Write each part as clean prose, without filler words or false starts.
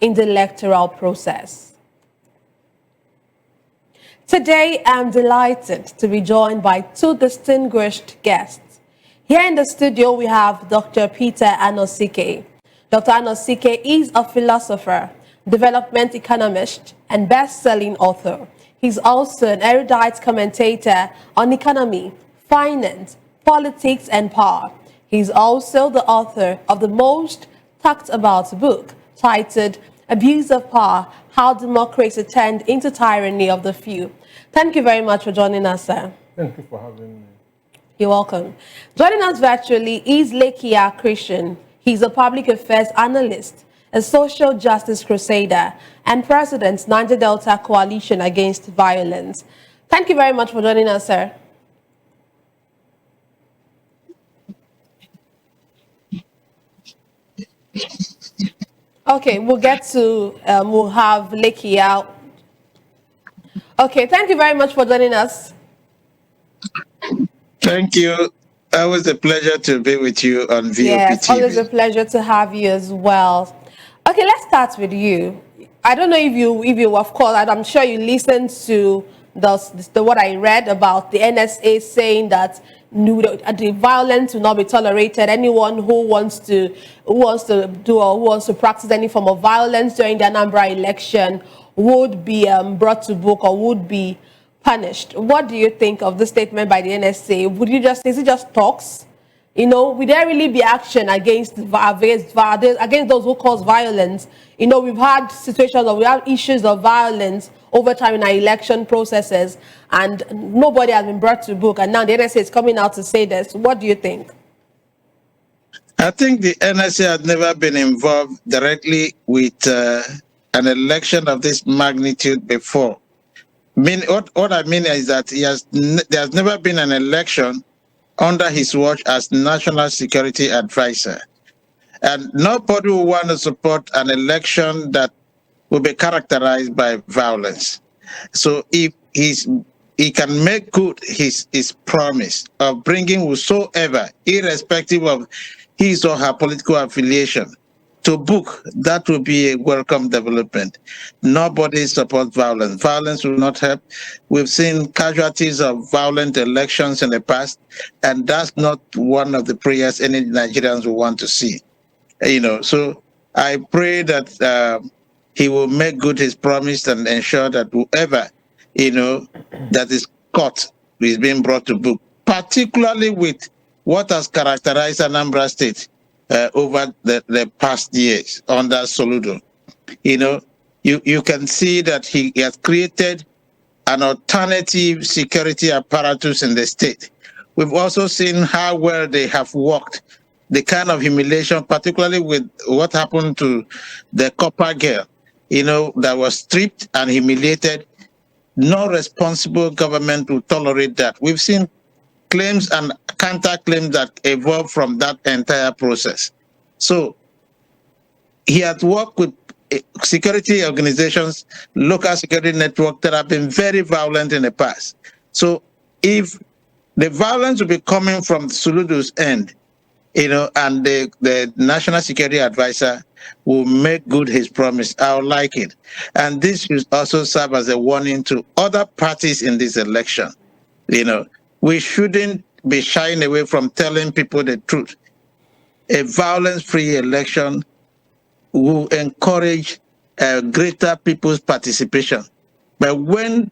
in the electoral process. Today, I'm delighted to be joined by two distinguished guests. Here in the studio, we have Dr. Peter Anosike. Dr. Anosike is a philosopher, development economist, and best-selling author. He's also an erudite commentator on economy, finance, politics, and power. He's also the author of the most talked about book titled Abuse of Power, How Democracy Turned into Tyranny of the Few. Thank you very much for joining us, sir. Thank you for having me. You're welcome. Joining us virtually is Lekia Christian. He's a public affairs analyst, a social justice crusader, and President, Niger Delta Coalition Against Violence. Thank you very much for joining us, sir. Okay, we'll get to, we'll have Lekia. Okay, thank you very much for joining us. Thank you. Always a pleasure to be with you on VOP Yes, TV. always a pleasure to have you as well. Okay, let's start with you. I don't know if you of course, I'm sure you listened to what I read about the NSA saying that the violence will not be tolerated. Anyone who wants to practice any form of violence during the Anambra election would be brought to book or would be punished. What do you think of the statement by the NSA? Is it just talks? You know, will there really be action against those who cause violence? You know, we've had situations or we have issues of violence over time in our election processes, and nobody has been brought to book. And now the NSA is coming out to say this. What do you think? I think the NSA has never been involved directly with an election of this magnitude before. What I mean is that there has never been an election under his watch as National Security Advisor. And nobody will want to support an election that will be characterized by violence. So if he can make good his promise of bringing whosoever, irrespective of his or her political affiliation, to book, that will be a welcome development. Nobody supports violence. Violence will not help. We've seen casualties of violent elections in the past, and that's not one of the prayers any Nigerians will want to see. You know, so I pray that he will make good his promise and ensure that whoever, you know, that is caught is being brought to book, particularly with what has characterized Anambra State over the past years under Soludo. You know, you can see that he has created an alternative security apparatus in the state. We've also seen how well they have worked, the kind of humiliation, particularly with what happened to the copper girl, you know, that was stripped and humiliated. No responsible government will tolerate that. We've seen claims and counterclaims that evolved from that entire process. So he had worked with security organizations, local security networks that have been very violent in the past. So if the violence will be coming from Soludo's end, you know, and the National Security Advisor will make good his promise, I would like it. And this should also serve as a warning to other parties in this election. You know, we shouldn't be shying away from telling people the truth. A violence-free election will encourage greater people's participation. But when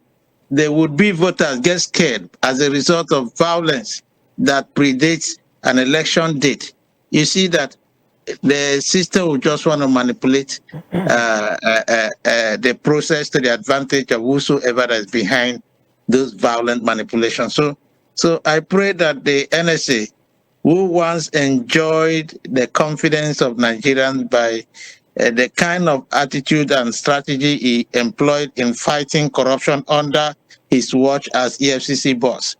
the would-be voters get scared as a result of violence that predates an election date, you see that the system will just want to manipulate the process to the advantage of whosoever is behind those violent manipulations. So I pray that the NSA, who once enjoyed the confidence of Nigerians by the kind of attitude and strategy he employed in fighting corruption under his watch as EFCC boss,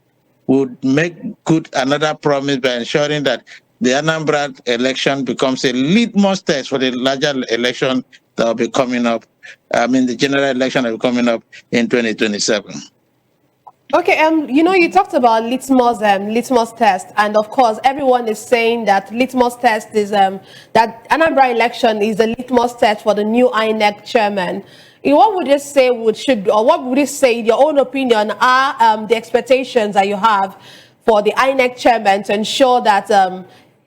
would make good another promise by ensuring that the Anambra election becomes a litmus test for the larger election that will be coming up, the general election that will be coming up in 2027. Okay, you talked about litmus test, and of course, everyone is saying that litmus test is that Anambra election is a litmus test for the new INEC chairman. What would you say what would you say, in your own opinion, are the expectations that you have for the INEC chairman to ensure that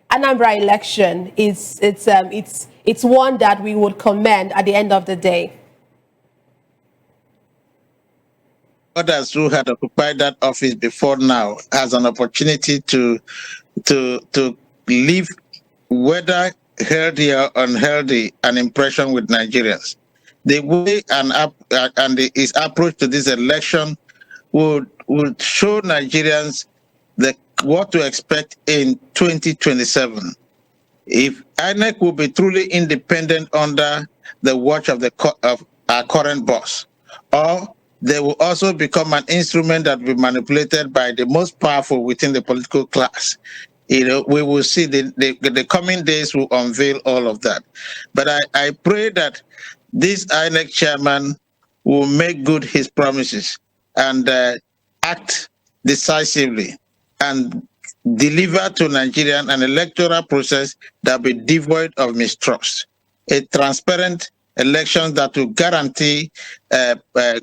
Anambra election it's one that we would commend at the end of the day? Others who had occupied that office before now has an opportunity to leave, whether healthy or unhealthy, an impression with Nigerians. The way his approach to this election would show Nigerians what to expect in 2027. If INEC will be truly independent under the watch of our current boss, or they will also become an instrument that will be manipulated by the most powerful within the political class. We will see the coming days will unveil all of that. But I pray that this INEC chairman will make good his promises and act decisively and deliver to Nigerians an electoral process that will be devoid of mistrust, a transparent elections that will guarantee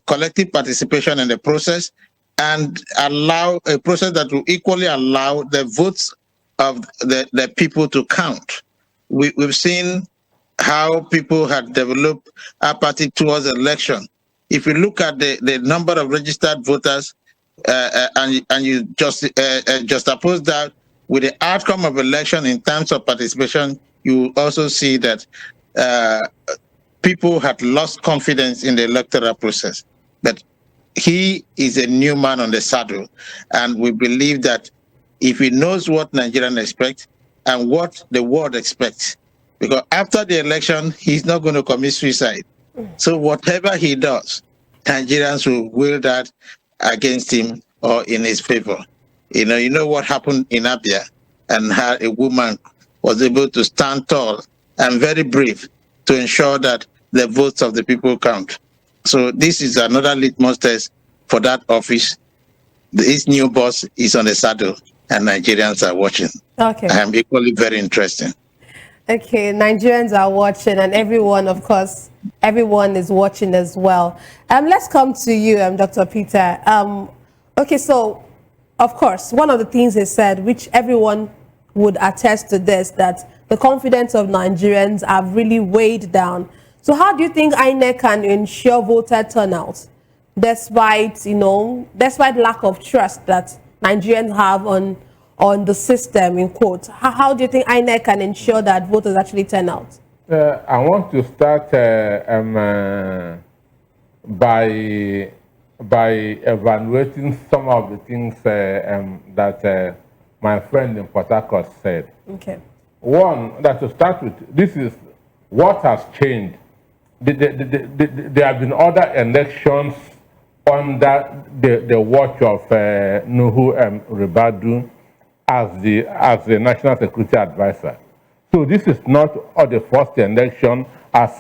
collective participation in the process and allow a process that will equally allow the votes of the people to count. We've seen how people have developed apathy towards election. If you look at the number of registered voters and you just juxtapose that with the outcome of election in terms of participation, you also see that people had lost confidence in the electoral process. But he is a new man on the saddle, and we believe that if he knows what Nigerians expect and what the world expects, because after the election, he's not going to commit suicide. So whatever he does, Nigerians will will that against him or in his favor. You know what happened in APGA, and how a woman was able to stand tall and very brave to ensure that the votes of the people count. So this is another litmus test for that office. This new boss is on the saddle, and Nigerians are watching. Okay. I am equally very interesting. Okay, Nigerians are watching, and everyone, of course, everyone is watching as well. Let's come to you, Dr. Peter. Okay, so, of course, one of the things he said, which everyone would attest to this, that the confidence of Nigerians have really weighed down. So how do you think INEC can ensure voter turnout, despite lack of trust that Nigerians have on the system, in quotes? How do you think INEC can ensure that voters actually turn out? I want to start by evaluating some of the things that my friend in Port Harcourt said. Okay. One, that to start with, this is what has changed. There have been other elections under the watch of Nuhu Ribadu as the National Security Advisor. So this is not the first election, as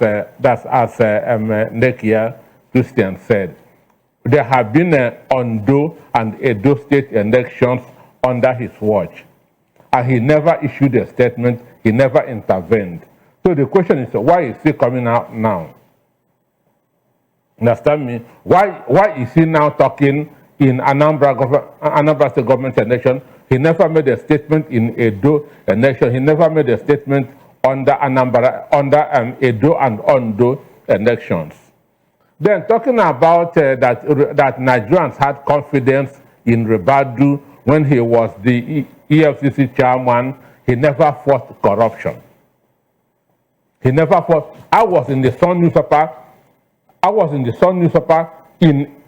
Nekia Christian said. There have been Ondo and Edo state elections under his watch, and he never issued a statement. He never intervened. So the question is, why is he coming out now? Understand me? Why is he now talking in Anambra State government election? He never made a statement in Edo election. He never made a statement under Edo and Ondo elections. Then talking about that Nigerians had confidence in Ribadu when he was the EFCC chairman, he never fought corruption. He never fought. I was in the Sun newspaper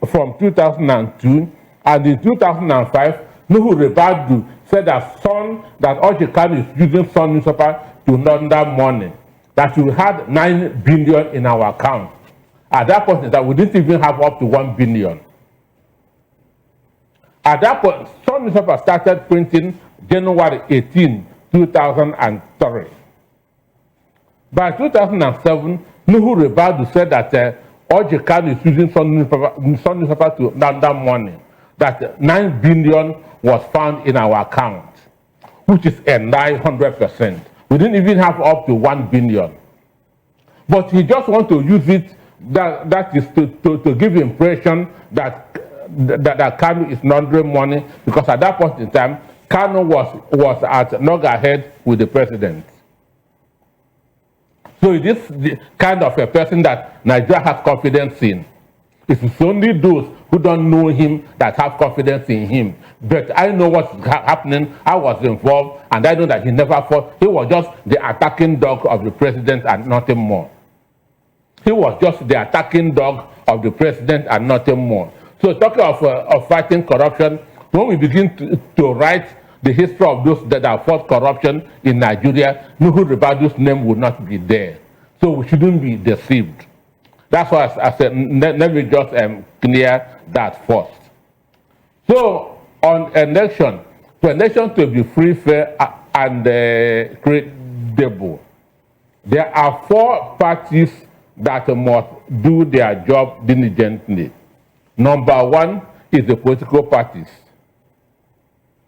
from 2002, and in 2005, Nuhu Ribadu said that Ojikan is using Sun newspaper to launder money, that we had 9 billion in our account. At that point, that we didn't even have up to 1 billion. At that point, Sun newspaper started printing January 18, 2003. By 2007, Nuhu Ribadu said that Ojikan is using Sun newspaper to launder money. that 9 billion was found in our account, which is a 900%. We didn't even have up to 1 billion. But he just wants to use it, that is to give impression that Kanu is laundering money, because at that point in time, Kanu was at loggerhead with the president. So it is the kind of a person that Nigeria has confidence in. It is only those who don't know him that have confidence in him. But I know what's happening. I was involved, and I know that he never fought. He was just the attacking dog of the president and nothing more. He was just the attacking dog of the president and nothing more. So talking of fighting corruption, when we begin to write the history of those that have fought corruption in Nigeria, Nuhu Ribadu's name would not be there. So we shouldn't be deceived. That's why I said, let me just clear that first. So on election, for election to be free, fair, and credible, there are 4 parties that must do their job diligently. Number 1 is the political parties.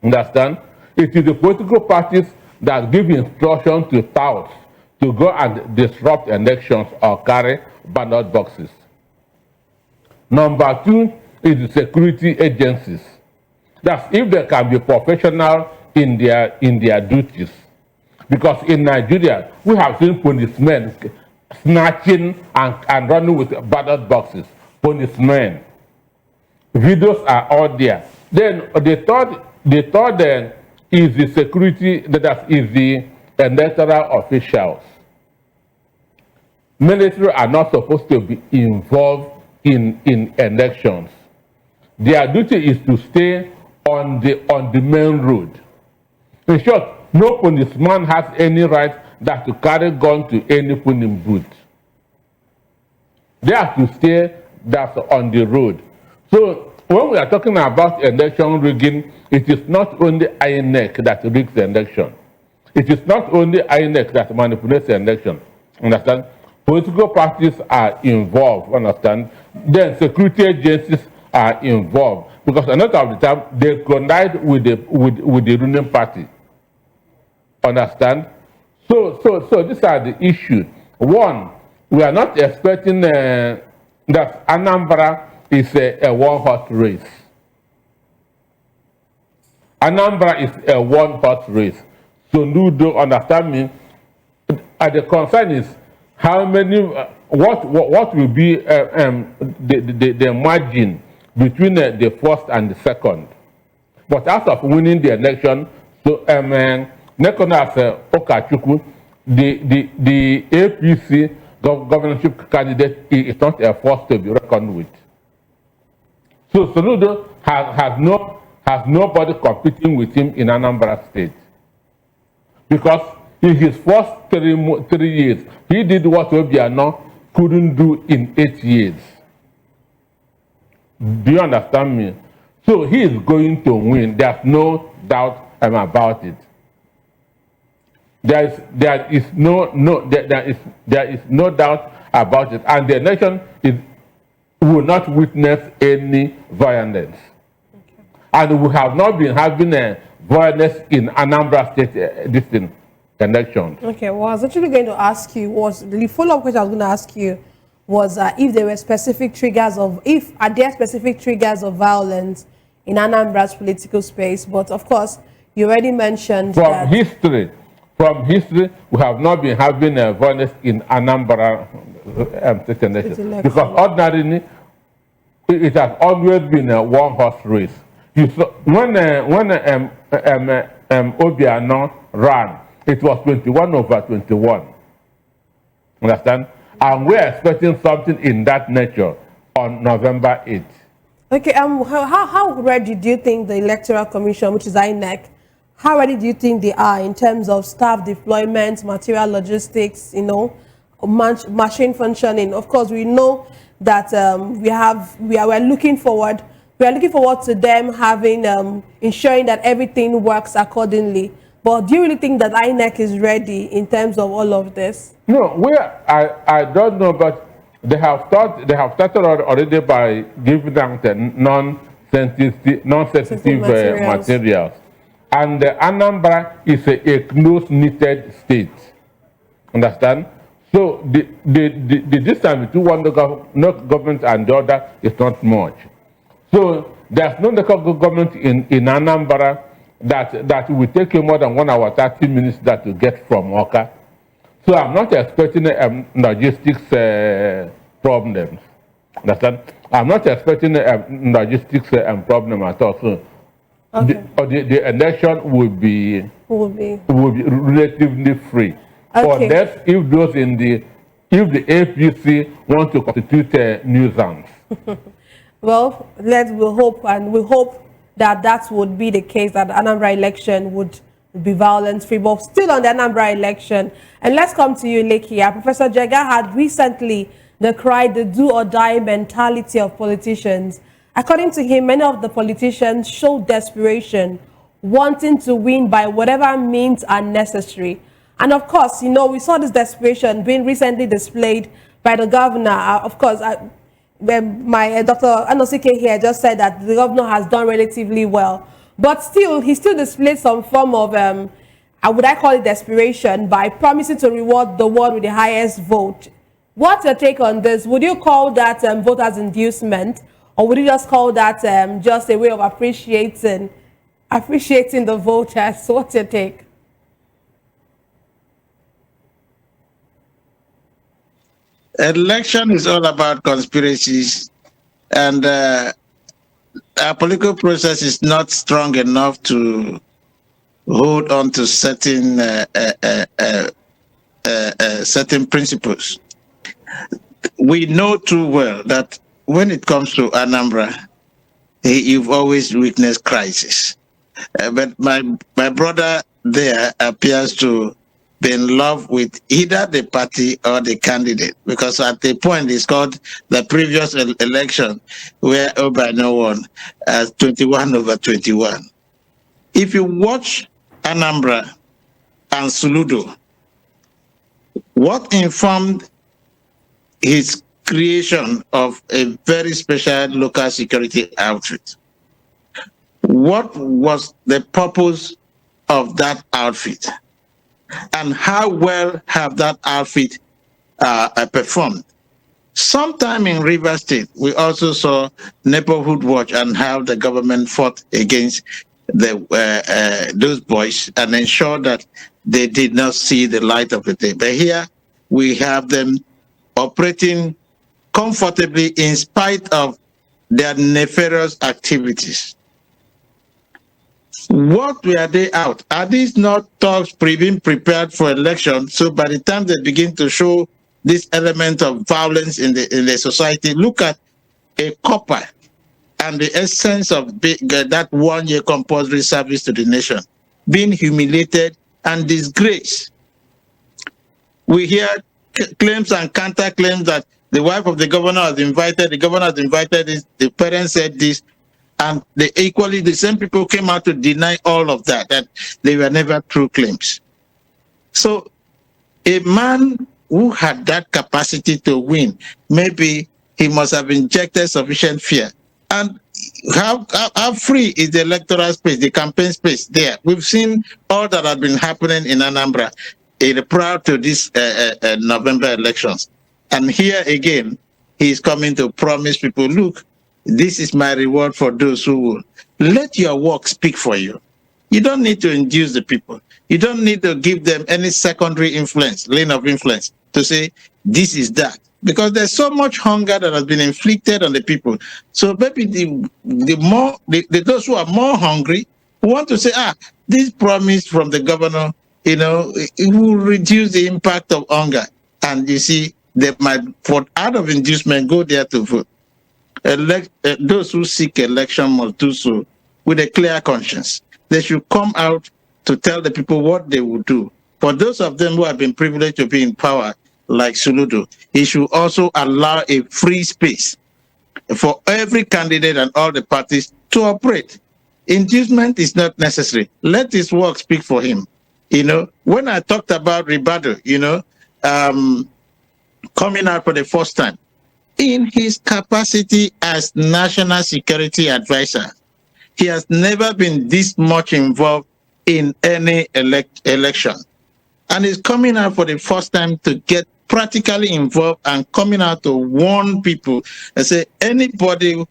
Understand? It is the political parties that give instruction to touts to go and disrupt elections or carry ballot boxes. Number 2 is the security agencies. That's if they can be professional in their duties. Because in Nigeria, we have seen policemen snatching and running with ballot boxes. Policemen. Videos are all there. Then the third is the security, that is the electoral officials. Military are not supposed to be involved in elections. Their duty is to stay on the main road. In short, no policeman has any right that to carry gun to any polling booth. They have to stay on the road. So when we are talking about election rigging, it is not only INEC that rigs the election. It is not only INEC that manipulates the election. Understand? Political parties are involved. Understand? Then security agencies are involved, because a lot of the time they collide with the ruling party. Understand? So these are the issues. One, we are not expecting that Anambra is a one-horse race. Anambra is a one-horse race. Soludo, understand me? The concern is how many, what will be the margin between the first and the second. But as of winning the election, so Nekonas Okachukwu, the APC governorship candidate is not a force to be reckoned with. So Soludo has nobody competing with him in Anambra State. Because in his first 3 years, he did what Obiano couldn't do in 8 years. Do you understand me? So he is going to win. There's no doubt about it. There is no doubt about it, and the nation will not witness any violence. Okay. And we have not been having a violence in Anambra State elections. Okay, well, I was actually going to ask you, the follow-up question I was going to ask you was if there were specific triggers are there specific triggers of violence in Anambra's political space? But of course, you already mentioned From history, we have not been having violence in Anambra State election, because ordinarily it has always been a one-horse race. When Obiano ran, it was 21/21. Understand? And we're expecting something in that nature on November 8th. Okay, how ready do you think the Electoral Commission, which is INEC, how ready do you think they are in terms of staff deployment, material logistics, machine functioning? Of course, we know that we're looking forward to them having ensuring that everything works accordingly. But do you really think that INEC is ready in terms of all of this? No, I don't know, but they have started already by giving them the non-sensitive materials. And Anambra is a close-knitted state. Understand? So the distance between one government and the other is not much. So there's no local government in Anambra that will take you more than 1 hour, 30 minutes that you get from Oka. So I'm not expecting logistics problems. Understand? I'm not expecting logistics problem at all. So okay. the election will be relatively free. Okay. Unless if those if the APC want to constitute a nuisance. Well, we hope that that would be the case, that the Anambra election would be violence-free. But still on the Anambra election, and let's come to you, Lekia. Professor Jega had recently decried the do-or-die mentality of politicians. According to him, many of the politicians show desperation, wanting to win by whatever means are necessary. And of course, you know, we saw this desperation being recently displayed by the governor. Of course, my Dr. Anosike here just said that the governor has done relatively well. But still, he still displayed some form of, would I call it desperation, by promising to reward the ward with the highest vote. What's your take on this? Would you call that voters' inducement, or would you just call that just a way of appreciating the voters? So what's your take? Election is all about conspiracies, and our political process is not strong enough to hold on to certain certain principles. We know too well that when it comes to Anambra, you've always witnessed crisis. But my brother there appears to be in love with either the party or the candidate, because at the point it's called the previous election where Obi won as 21/21. If you watch Anambra and Soludo, what informed his creation of a very special local security outfit? What was the purpose of that outfit? And how well have that outfit performed? Sometime in Rivers State, we also saw neighborhood watch and how the government fought against those boys and ensured that they did not see the light of the day. But here we have them operating comfortably in spite of their nefarious activities. What were they out? Are these not talks being prepared for election? So by the time they begin to show this element of violence in the society, look at a copper and the essence of that 1 year compulsory service to the nation being humiliated and disgraced. We hear claims and counter claims that the wife of the governor has invited, this, the parents said this, and the same people came out to deny all of that they were never true claims. So a man who had that capacity to win, maybe he must have injected sufficient fear. And how free is the electoral space, the campaign space there? We've seen all that has been happening in Anambra prior to this November elections. And here again, he's coming to promise people, look, this is my reward for those who will. Let your work speak for you. You don't need to induce the people. You don't need to give them any secondary influence, lane of influence, to say this is that. Because there's so much hunger that has been inflicted on the people. So maybe those who are more hungry want to say, this promise from the governor, it will reduce the impact of hunger. And you see, they might, out of inducement, go there to vote. Those who seek election must do so with a clear conscience. They should come out to tell the people what they will do. For those of them who have been privileged to be in power, like Soludo, he should also allow a free space for every candidate and all the parties to operate. Inducement is not necessary. Let his work speak for him. When I talked about Rivalry, coming out for the first time, in his capacity as National Security Advisor, he has never been this much involved in any election. And he's coming out for the first time to get practically involved and coming out to warn people and say anybody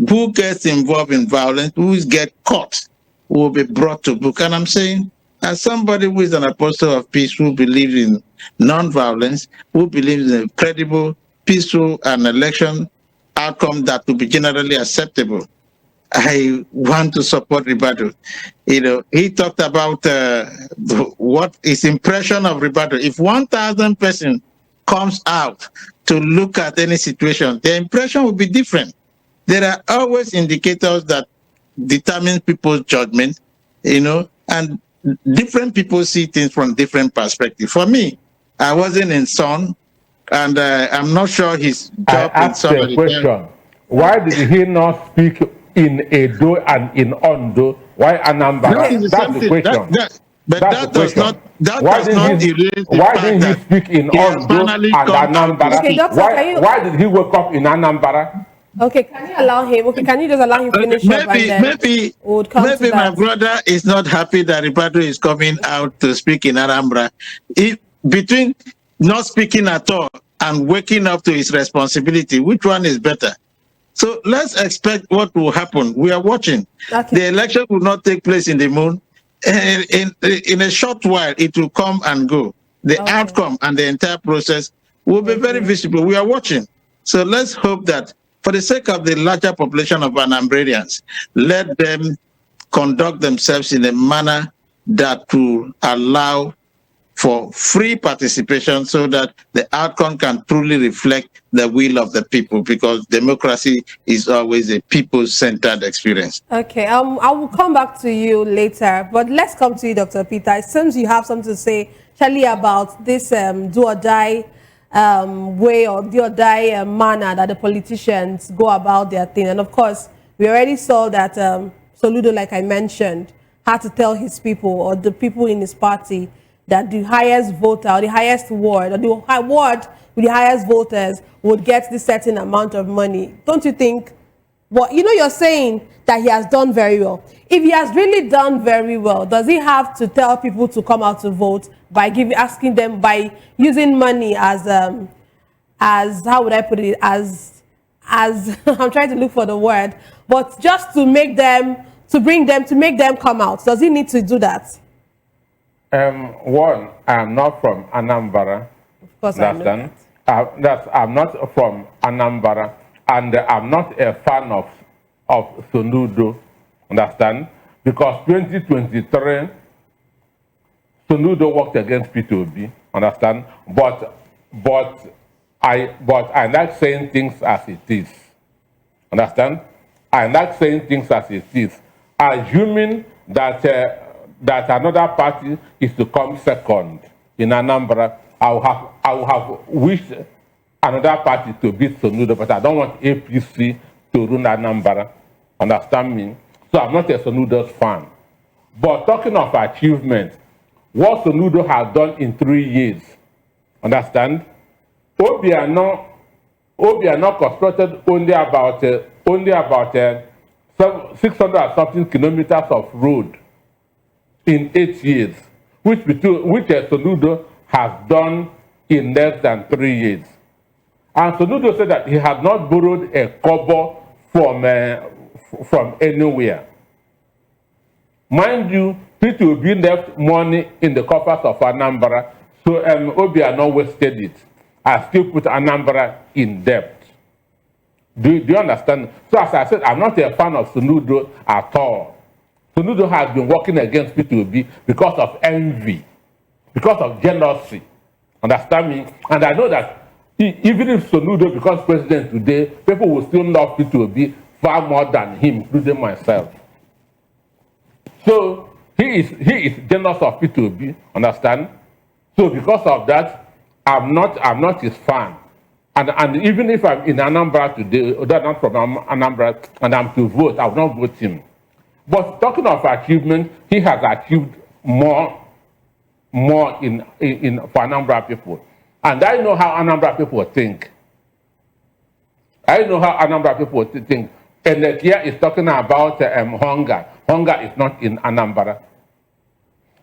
who gets involved in violence, who gets caught, will be brought to book. And I'm saying, as somebody who is an apostle of peace, who believes in non-violence, who believes in a credible, peaceful, and election outcome that will be generally acceptable, I want to support Ribadu. You know, he talked about what his impression of Ribadu. If 1,000 persons comes out to look at any situation, the impression will be different. There are always indicators that determine people's judgment, you know, and different people see things from different perspectives. For me, I wasn't in Son, and I'm not sure his job I in asked Son. a question. Why did he not speak in Edo and in Ondo? Why Anambra? That's the question. But that does not erase the why fact didn't he that speak in he has Ondo finally and come out to Anambra? Okay, doctor, Why did he wake up in Anambra? Okay, can you allow him? Okay, can you just allow him finish up and then we'll come to maybe my that. brother is not happy that Ribadu is coming out to speak in Anambra. Between not speaking at all and waking up to his responsibility, which one is better? So let's expect what will happen. We are watching. Okay. The election will not take place in the moon. In a short while, it will come and go. The outcome and the entire process will be very visible. We are watching. So let's hope that for the sake of the larger population of Anambrarians, let them conduct themselves in a manner that will allow for free participation so that the outcome can truly reflect the will of the people, because democracy is always a people-centered experience. Okay, I will come back to you later, but let's come to you, Dr. Peter. It seems you have something to say, Charlie, about this do or die way or do or die manner that the politicians go about their thing. And of course, we already saw that Soludo, like I mentioned, had to tell his people or the people in his party that the highest voter or the highest ward or the ward with the highest voters would get this certain amount of money. Don't you think? Well, you know, you're saying that he has done very well. If he has really done very well, does he have to tell people to come out to vote by asking them, by using money as how would I put it, as I'm trying to look for the word, but just to make them, to make them come out? Does he need to do that? One, I'm not from Anambra. Of course, I know that. I'm not from Anambra, and I'm not a fan of Soludo. Understand? Because 2023, Soludo worked against Peter Obi. Understand? But I like saying things as it is. Understand? I like saying things as it is, assuming that. That another party is to come second in Anambra. I would have wished another party to beat Soludo, but I don't want APC to run Anambra. Understand me? So I'm not a Soludo's fan. But talking of achievement, what Soludo has done in 3 years, understand? Obiano constructed only about 600 something kilometers of road in 8 years, which Soludo has done in less than 3 years. And Soludo said that he had not borrowed a kobo from anywhere. Mind you, Peter Obi left money in the coffers of Anambra, so Obiano wasted it and still put Anambra in debt. Do you understand? So as I said, I'm not a fan of Soludo at all. Soludo has been working against Peter Obi because of envy, because of jealousy. Understand me? And I know that even if Soludo becomes president today, people will still love Peter Obi far more than him, including myself. So he is jealous of Peter Obi. Understand? So because of that, I'm not his fan. And even if I'm in Anambra today, or not from Anambra, and I'm to vote, I will not vote him. But talking of achievement, he has achieved more for Anambra people. And I know how Anambra people think. I know how Anambra people think. And here is talking about hunger. Hunger is not in Anambra.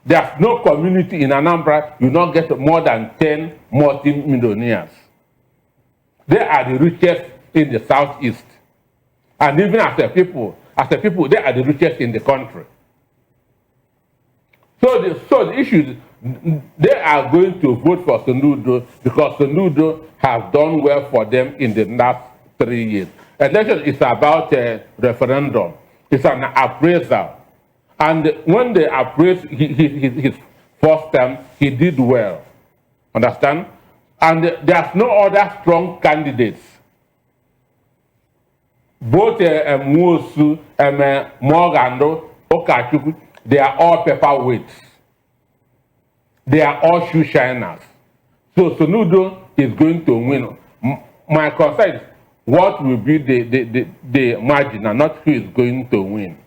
There's no community in Anambra, you don't get more than 10 multi-millionaires. They are the richest in the southeast. And even as a people, they are the richest in the country. So the issue is, they are going to vote for Soludo because Soludo has done well for them in the last 3 years. Election is about a referendum. It's an appraisal. And when they appraised his first term, he did well. Understand? And there's no other strong candidates. Both Muosu, Morgando, Okachuku, they are all paperweights. They are all shoe shiners. So Soludo is going to win. My concern is what will be the margin and not who is going to win.